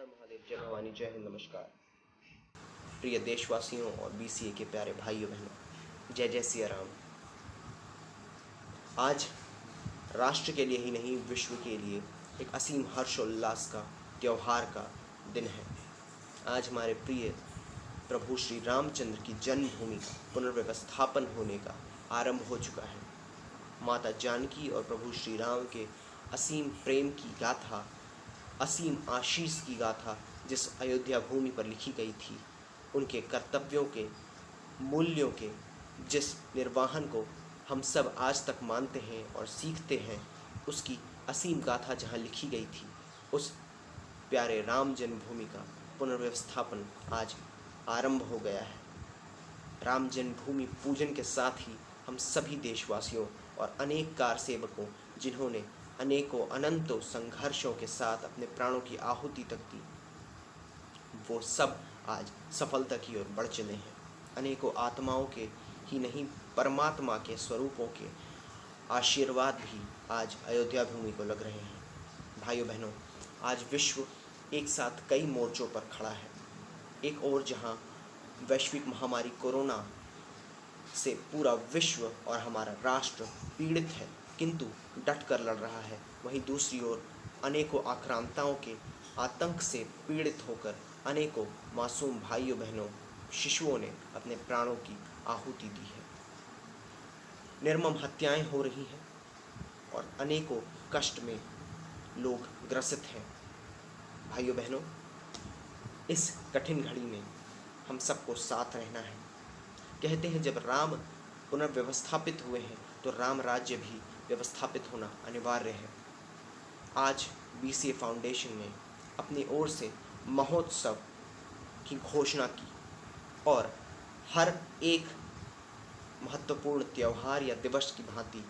हर महादेव, जय भवानी, जय हिंद, नमस्कार। प्रिय देशवासियों और बीसीए के प्यारे भाइयों बहनों, जय जय सिया राम। आज राष्ट्र के लिए ही नहीं, विश्व के लिए एक असीम हर्षोल्लास का त्यौहार का दिन है। आज हमारे प्रिय प्रभु श्री रामचंद्र की जन्मभूमि का पुनर्व्यवस्थापन होने का आरंभ हो चुका है। माता जानकी और प्रभु श्री राम के असीम प्रेम की गाथा, असीम आशीष की गाथा जिस अयोध्या भूमि पर लिखी गई थी, उनके कर्तव्यों के, मूल्यों के जिस निर्वाहन को हम सब आज तक मानते हैं और सीखते हैं, उसकी असीम गाथा जहाँ लिखी गई थी, उस प्यारे राम जन्मभूमि का पुनर्व्यवस्थापन आज आरंभ हो गया है। राम जन्मभूमि पूजन के साथ ही हम सभी देशवासियों और अनेक कार सेवकों, जिन्होंने अनेकों अनंतों संघर्षों के साथ अपने प्राणों की आहुति तक दी, वो सब आज सफलता की ओर बढ़ चले हैं। अनेकों आत्माओं के ही नहीं, परमात्मा के स्वरूपों के आशीर्वाद भी आज अयोध्या भूमि को लग रहे हैं। भाइयों बहनों, आज विश्व एक साथ कई मोर्चों पर खड़ा है। एक ओर जहां वैश्विक महामारी कोरोना से पूरा विश्व और हमारा राष्ट्र पीड़ित है, किंतु डट कर लड़ रहा है, वहीं दूसरी ओर अनेकों आक्रांताओं के आतंक से पीड़ित होकर अनेकों मासूम भाइयों बहनों, शिशुओं ने अपने प्राणों की आहुति दी है। निर्मम हत्याएं हो रही हैं और अनेकों कष्ट में लोग ग्रसित हैं। भाइयों बहनों, इस कठिन घड़ी में हम सबको साथ रहना है। कहते हैं जब राम पुनर्व्यवस्थापित हुए हैं तो राम राज्य भी व्यवस्थापित होना अनिवार्य है। आज बीसीए फाउंडेशन ने अपनी ओर से महोत्सव की घोषणा की और हर एक महत्वपूर्ण त्यौहार या दिवस की भांति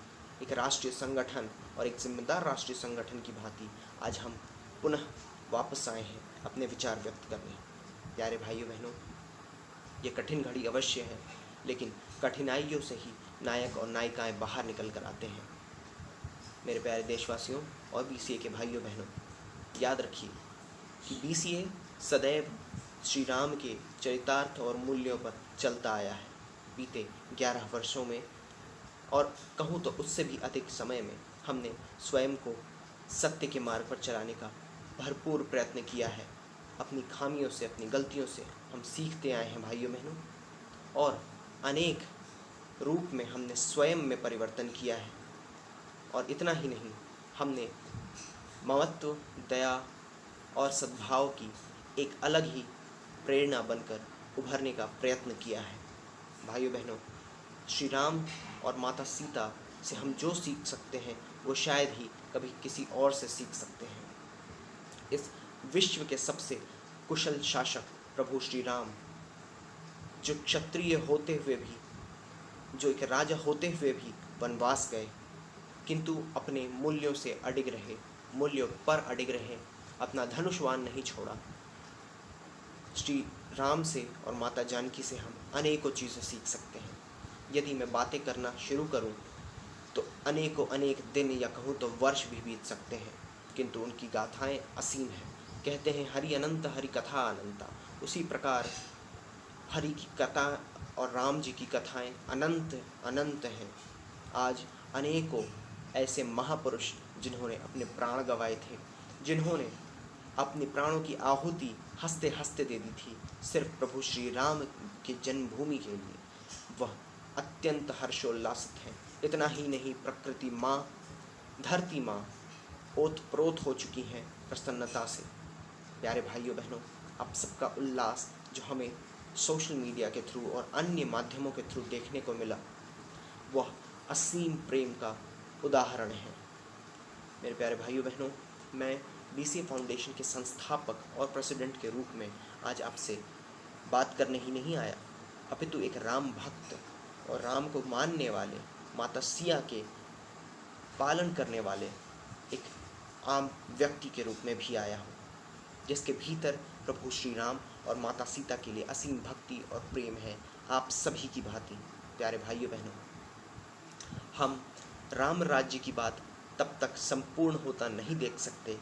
एक राष्ट्रीय संगठन और एक जिम्मेदार राष्ट्रीय संगठन की भांति आज हम पुनः वापस आए हैं अपने विचार व्यक्त करने। प्यारे भाइयों बहनों, ये कठिन घड़ी अवश्य है, लेकिन कठिनाइयों से ही नायक और नायिकाएं बाहर निकल कर आते हैं। मेरे प्यारे देशवासियों और बीसीए के भाइयों बहनों, याद रखिए कि बीसीए सदैव श्री राम के चरितार्थ और मूल्यों पर चलता आया है। बीते 11 वर्षों में, और कहूँ तो उससे भी अधिक समय में, हमने स्वयं को सत्य के मार्ग पर चलाने का भरपूर प्रयत्न किया है। अपनी खामियों से, अपनी गलतियों से हम सीखते आए हैं भाइयों बहनों, और अनेक रूप में हमने स्वयं में परिवर्तन किया है। और इतना ही नहीं, हमने ममत्व, दया और सद्भाव की एक अलग ही प्रेरणा बनकर उभरने का प्रयत्न किया है। भाइयों बहनों, श्री राम और माता सीता से हम जो सीख सकते हैं वो शायद ही कभी किसी और से सीख सकते हैं। इस विश्व के सबसे कुशल शासक प्रभु श्री राम, जो क्षत्रिय होते हुए भी, जो एक राजा होते हुए भी वनवास गए, किंतु अपने मूल्यों से अडिग रहे, मूल्यों पर अडिग रहे, अपना धनुष्वान नहीं छोड़ा। श्री राम से और माता जानकी से हम अनेकों चीज़ें सीख सकते हैं। यदि मैं बातें करना शुरू करूं तो अनेक दिन या कहूँ तो वर्ष भी बीत सकते हैं, किंतु उनकी गाथाएं असीम हैं। कहते हैं हरि अनंत, हरि कथा अनंता। उसी प्रकार हरि की कथा और राम जी की कथाएं अनंत अनंत हैं। आज अनेकों ऐसे महापुरुष जिन्होंने अपने प्राण गंवाए थे, जिन्होंने अपने प्राणों की आहुति हंसते हंसते दे दी थी सिर्फ प्रभु श्री राम की जन्मभूमि के लिए, वह अत्यंत हर्षोल्लासित हैं। इतना ही नहीं, प्रकृति माँ, धरती माँ ओतप्रोत हो चुकी हैं प्रसन्नता से। प्यारे भाइयों बहनों, आप सबका उल्लास जो हमें सोशल मीडिया के थ्रू और अन्य माध्यमों के थ्रू देखने को मिला, वह असीम प्रेम का उदाहरण है। मेरे प्यारे भाइयों बहनों, मैं बीसीए फाउंडेशन के संस्थापक और प्रेसिडेंट के रूप में आज आपसे बात करने ही नहीं आया, अपितु एक राम भक्त और राम को मानने वाले, माता सिया के पालन करने वाले एक आम व्यक्ति के रूप में भी आया हूँ, जिसके भीतर प्रभु श्री राम और माता सीता के लिए असीम भक्ति और प्रेम है, आप सभी की भांति। प्यारे भाइयों बहनों, हम राम राज्य की बात तब तक संपूर्ण होता नहीं देख सकते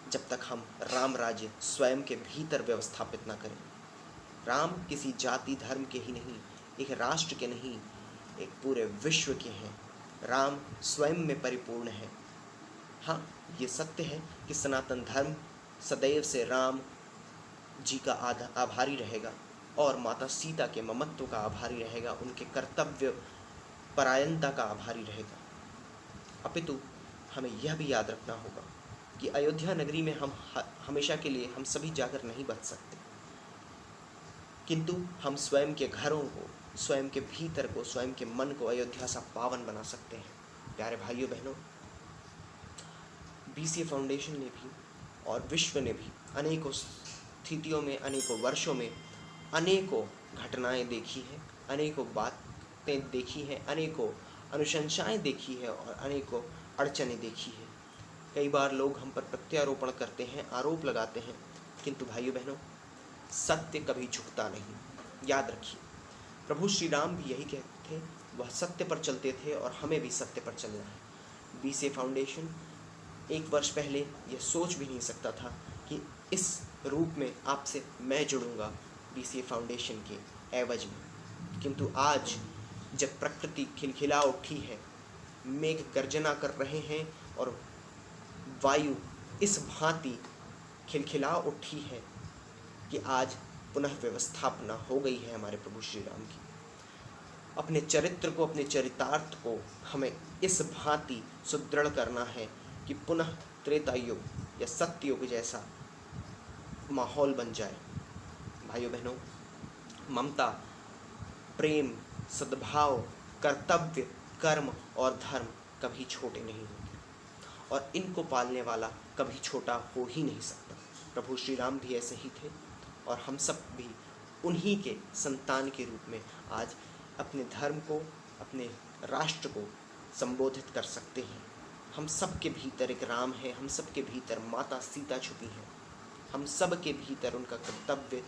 जब तक हम राम राज्य स्वयं के भीतर व्यवस्थापित न करें। राम किसी जाति धर्म के ही नहीं, एक राष्ट्र के नहीं, एक पूरे विश्व के हैं। राम स्वयं में परिपूर्ण है। हाँ, ये सत्य है कि सनातन धर्म सदैव से राम जी का आभारी रहेगा और माता सीता के ममत्व का आभारी रहेगा, उनके कर्तव्य परायणता का आभारी रहेगा। अपितु हमें यह भी याद रखना होगा कि अयोध्या नगरी में हम हमेशा के लिए हम सभी जाकर नहीं बच सकते, किंतु हम स्वयं के घरों को, स्वयं के भीतर को, स्वयं के मन को अयोध्या सा पावन बना सकते हैं। प्यारे भाइयों बहनों, बीसीए फाउंडेशन ने भी और विश्व ने भी अनेकों स्थितियों में, अनेकों वर्षों में अनेकों घटनाएं देखी हैं, अनेकों बातें देखी हैं, अनेकों अनुशंसाएं देखी है और अनेकों अड़चनें देखी है। कई बार लोग हम पर प्रत्यारोपण करते हैं, आरोप लगाते हैं, किंतु भाइयों बहनों, सत्य कभी झुकता नहीं। याद रखिए, प्रभु श्री राम भी यही कहते थे, वह सत्य पर चलते थे और हमें भी सत्य पर चलना है। बीसीए फाउंडेशन 1 वर्ष पहले यह सोच भी नहीं सकता था कि इस रूप में आपसे मैं जुड़ूंगा बीसीए फाउंडेशन के एवज में, किंतु आज जब प्रकृति खिलखिला उठी है, मेघ गर्जना कर रहे हैं और वायु इस भांति खिलखिला उठी है कि आज पुनः व्यवस्थापना हो गई है हमारे प्रभु श्री राम की। अपने चरित्र को, अपने चरितार्थ को हमें इस भांति सुदृढ़ करना है कि पुनः त्रेता युग या सत्य युग जैसा माहौल बन जाए। भाइयों बहनों, ममता, प्रेम, सद्भाव, कर्तव्य, कर्म और धर्म कभी छोटे नहीं होते और इनको पालने वाला कभी छोटा हो ही नहीं सकता। प्रभु श्री राम भी ऐसे ही थे और हम सब भी उन्हीं के संतान के रूप में आज अपने धर्म को, अपने राष्ट्र को संबोधित कर सकते हैं। हम सब के भीतर एक राम है, हम सब के भीतर माता सीता छुपी है, हम सब के भीतर उनका कर्तव्य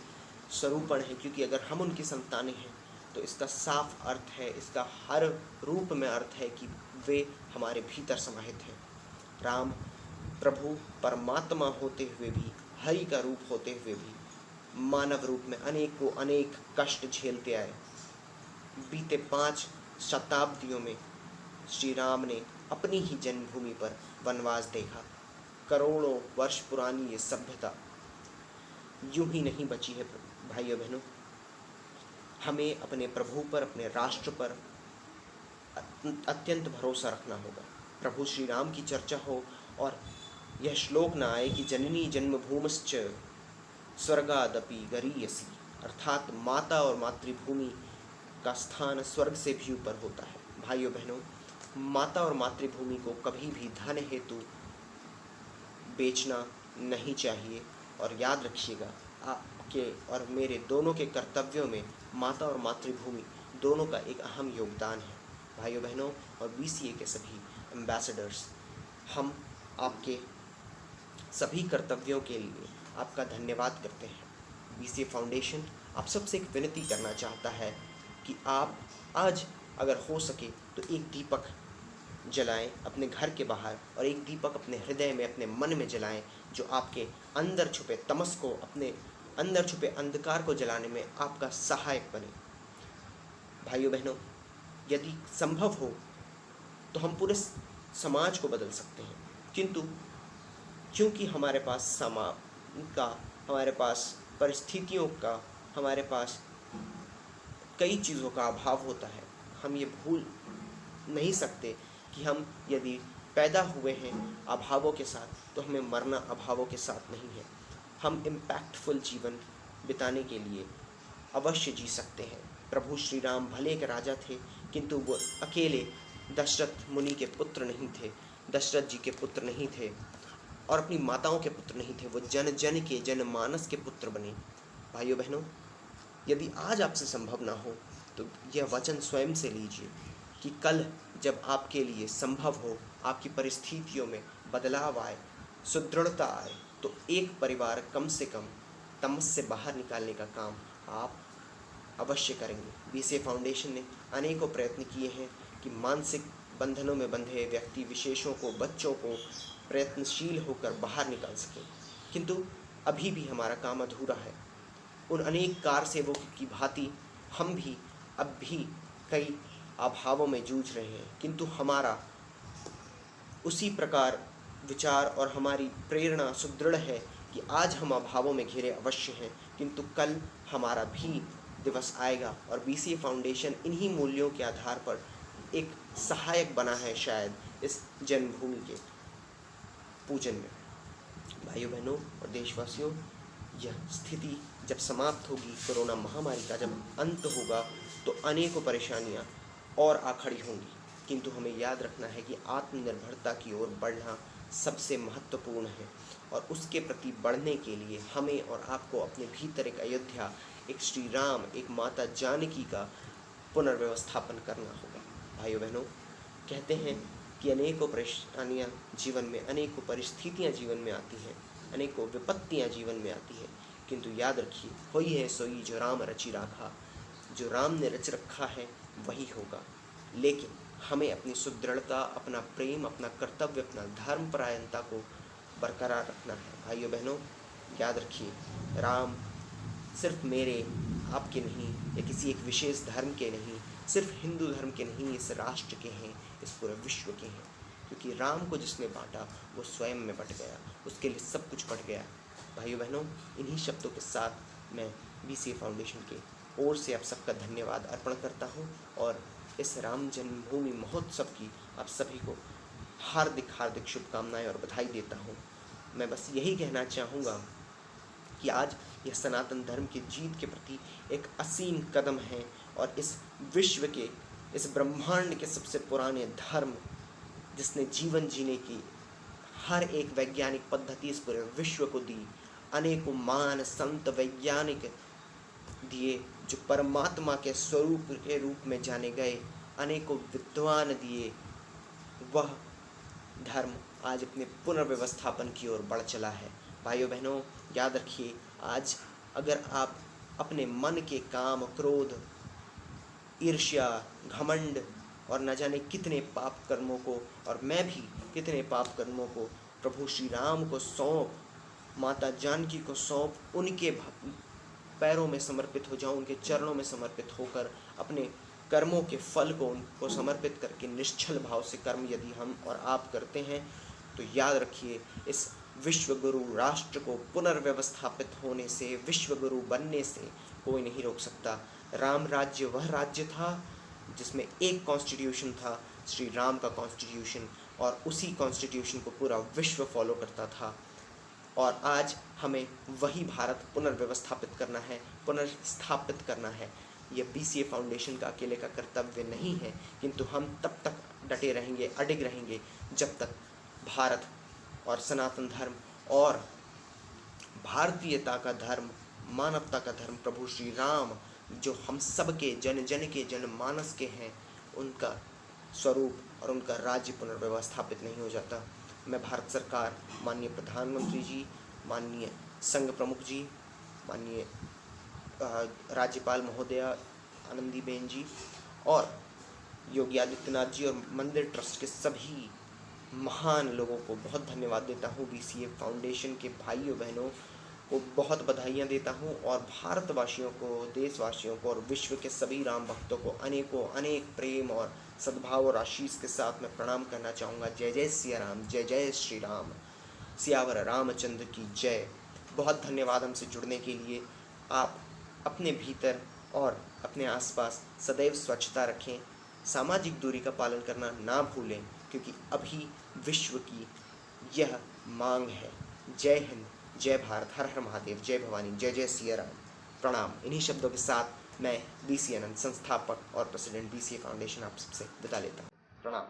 स्वरूपण है, क्योंकि अगर हम उनकी संतानें हैं तो इसका साफ अर्थ है, इसका हर रूप में अर्थ है कि वे हमारे भीतर समाहित हैं। राम प्रभु परमात्मा होते हुए भी, हरि का रूप होते हुए भी मानव रूप में अनेक कष्ट झेलते आए। बीते 5 शताब्दियों में श्री राम ने अपनी ही जन्मभूमि पर वनवास देखा। करोड़ों वर्ष पुरानी ये सभ्यता यूं ही नहीं बची है। भाइयों बहनों, हमें अपने प्रभु पर, अपने राष्ट्र पर अत्यंत भरोसा रखना होगा। प्रभु श्री राम की चर्चा हो और यह श्लोक न आए कि जननी जन्मभूमिश्च स्वर्गादपि गरीयसी, अर्थात माता और मातृभूमि का स्थान स्वर्ग से भी ऊपर होता है। भाइयों बहनों, माता और मातृभूमि को कभी भी धन हेतु बेचना नहीं चाहिए और याद रखिएगा, आपके और मेरे दोनों के कर्तव्यों में माता और मातृभूमि दोनों का एक अहम योगदान है। भाइयों बहनों और बीसीए के सभी एम्बेसडर्स, हम आपके सभी कर्तव्यों के लिए आपका धन्यवाद करते हैं। बीसीए फाउंडेशन आप सबसे एक विनती करना चाहता है कि आप आज अगर हो सके तो एक दीपक जलाएं अपने घर के बाहर और एक दीपक अपने हृदय में, अपने मन में जलाएं, जो आपके अंदर छुपे तमस को, अपने अंदर छुपे अंधकार को जलाने में आपका सहायक बने। भाइयों बहनों, यदि संभव हो तो हम पूरे समाज को बदल सकते हैं, किंतु क्योंकि हमारे पास समय का, हमारे पास परिस्थितियों का, हमारे पास कई चीज़ों का अभाव होता है, हम ये भूल नहीं सकते कि हम यदि पैदा हुए हैं अभावों के साथ तो हमें मरना अभावों के साथ नहीं है। हम इम्पैक्टफुल जीवन बिताने के लिए अवश्य जी सकते हैं। प्रभु श्री राम भले के राजा थे, किंतु वो अकेले दशरथ मुनि के पुत्र नहीं थे, दशरथ जी के पुत्र नहीं थे और अपनी माताओं के पुत्र नहीं थे, वो जन जन के, जनमानस के पुत्र बने। भाइयों बहनों, यदि आज आपसे संभव ना हो तो यह वचन स्वयं से लीजिए कि कल जब आपके लिए संभव हो, आपकी परिस्थितियों में बदलाव आए, सुदृढ़ता आए, तो एक परिवार कम से कम तमस से बाहर निकालने का काम आप अवश्य करेंगे। बीसीए फाउंडेशन ने अनेकों प्रयत्न किए हैं कि मानसिक बंधनों में बंधे व्यक्ति विशेषों को, बच्चों को प्रयत्नशील होकर बाहर निकाल सकें। किंतु अभी भी हमारा काम अधूरा है। उन अनेक कार सेवकों की भांति हम भी अब भी कई अभावों में जूझ रहे हैं, किंतु हमारा उसी प्रकार विचार और हमारी प्रेरणा सुदृढ़ है कि आज हम अभावों में घिरे अवश्य हैं, किंतु कल हमारा भी दिवस आएगा और बीसीए फाउंडेशन इन्हीं मूल्यों के आधार पर एक सहायक बना है शायद इस जन्मभूमि के पूजन में। भाइयों बहनों और देशवासियों, यह स्थिति जब समाप्त होगी, कोरोना महामारी का जब अंत होगा, तो अनेकों परेशानियां और आ खड़ी होंगी, किंतु हमें याद रखना है कि आत्मनिर्भरता की ओर बढ़ना सबसे महत्वपूर्ण है और उसके प्रति बढ़ने के लिए हमें और आपको अपने भीतर एक अयोध्या, एक श्री राम, एक माता जानकी का पुनर्व्यवस्थापन करना होगा। भाइयों बहनों, कहते हैं कि अनेकों परेशानियां जीवन में, अनेकों परिस्थितियां जीवन में आती हैं, अनेकों विपत्तियां जीवन में आती हैं, किंतु याद रखिए, होई है सोई जो राम रचि राखा। जो राम ने रच रखा है वही होगा। लेकिन हमें अपनी सुदृढ़ता, अपना प्रेम, अपना कर्तव्य, अपना धर्मपरायणता को बरकरार रखना है। भाइयों बहनों, याद रखिए, राम सिर्फ मेरे, आपके नहीं, या किसी एक विशेष धर्म के नहीं, सिर्फ हिंदू धर्म के नहीं, इस राष्ट्र के हैं, इस पूरे विश्व के हैं। क्योंकि राम को जिसने बांटा वो स्वयं में बट गया, उसके लिए सब कुछ बट गया। भाइयों बहनों, इन्हीं शब्दों के साथ मैं बीसीए फाउंडेशन के ओर से आप सबका धन्यवाद अर्पण करता हूँ और इस राम जन्मभूमि महोत्सव की आप सभी को हार्दिक हार्दिक शुभकामनाएं और बधाई देता हूँ। मैं बस यही कहना चाहूँगा कि आज यह सनातन धर्म की जीत के प्रति एक असीम कदम है और इस विश्व के, इस ब्रह्मांड के सबसे पुराने धर्म, जिसने जीवन जीने की हर एक वैज्ञानिक पद्धति इस पूरे विश्व को दी, अनेकों महान संत वैज्ञानिक दिए जो परमात्मा के स्वरूप के रूप में जाने गए, अनेकों विद्वान दिए, वह धर्म आज अपने पुनर्व्यवस्थापन की ओर बढ़ चला है। भाइयों बहनों, याद रखिए, आज अगर आप अपने मन के काम, क्रोध, ईर्ष्या, घमंड और न जाने कितने पाप कर्मों को, और मैं भी कितने पाप कर्मों को प्रभु श्री राम को सौंप, माता जानकी को सौंप, उनके पैरों में समर्पित हो जाऊं, उनके चरणों में समर्पित होकर अपने कर्मों के फल को उनको समर्पित करके निश्चल भाव से कर्म यदि हम और आप करते हैं, तो याद रखिए, इस विश्व गुरु राष्ट्र को पुनर्व्यवस्थापित होने से, विश्व गुरु बनने से कोई नहीं रोक सकता। राम राज्य वह राज्य था जिसमें एक कॉन्स्टिट्यूशन था, श्री राम का कॉन्स्टिट्यूशन, और उसी कॉन्स्टिट्यूशन को पूरा विश्व फॉलो करता था। और आज हमें वही भारत पुनर्व्यवस्थापित करना है, पुनर्स्थापित करना है। यह बीसीए फाउंडेशन का अकेले का कर्तव्य नहीं है, किंतु हम तब तक डटे रहेंगे, अडिग रहेंगे, जब तक भारत और सनातन धर्म और भारतीयता का धर्म, मानवता का धर्म, प्रभु श्री राम जो हम सब के जन जन के जनमानस के हैं, उनका स्वरूप और उनका राज्य पुनर्व्यवस्थापित नहीं हो जाता। मैं भारत सरकार, माननीय प्रधानमंत्री जी, माननीय संघ प्रमुख जी, माननीय राज्यपाल महोदया आनंदीबेन जी और योगी आदित्यनाथ जी और मंदिर ट्रस्ट के सभी महान लोगों को बहुत धन्यवाद देता हूँ। बीसीए फाउंडेशन के भाइयों बहनों को बहुत बधाइयाँ देता हूँ और भारतवासियों को, देशवासियों को और विश्व के सभी राम भक्तों को अनेकों अनेक प्रेम और सद्भाव और आशीष के साथ मैं प्रणाम करना चाहूँगा। जय जय सिया राम, जय जय श्री राम, सियावर रामचंद्र की जय। बहुत धन्यवाद हमसे जुड़ने के लिए। आप अपने भीतर और अपने आसपास सदैव स्वच्छता रखें, सामाजिक दूरी का पालन करना ना भूलें, क्योंकि अभी विश्व की यह मांग है। जय हिंद, जय भारत, हर हर महादेव, जय भवानी, जय जय सिया राम, प्रणाम। इन्हीं शब्दों के साथ मैं बीसी आनंद, संस्थापक और प्रेसिडेंट बीसीए फाउंडेशन, आप सबसे विदा लेता हूँ। प्रणाम।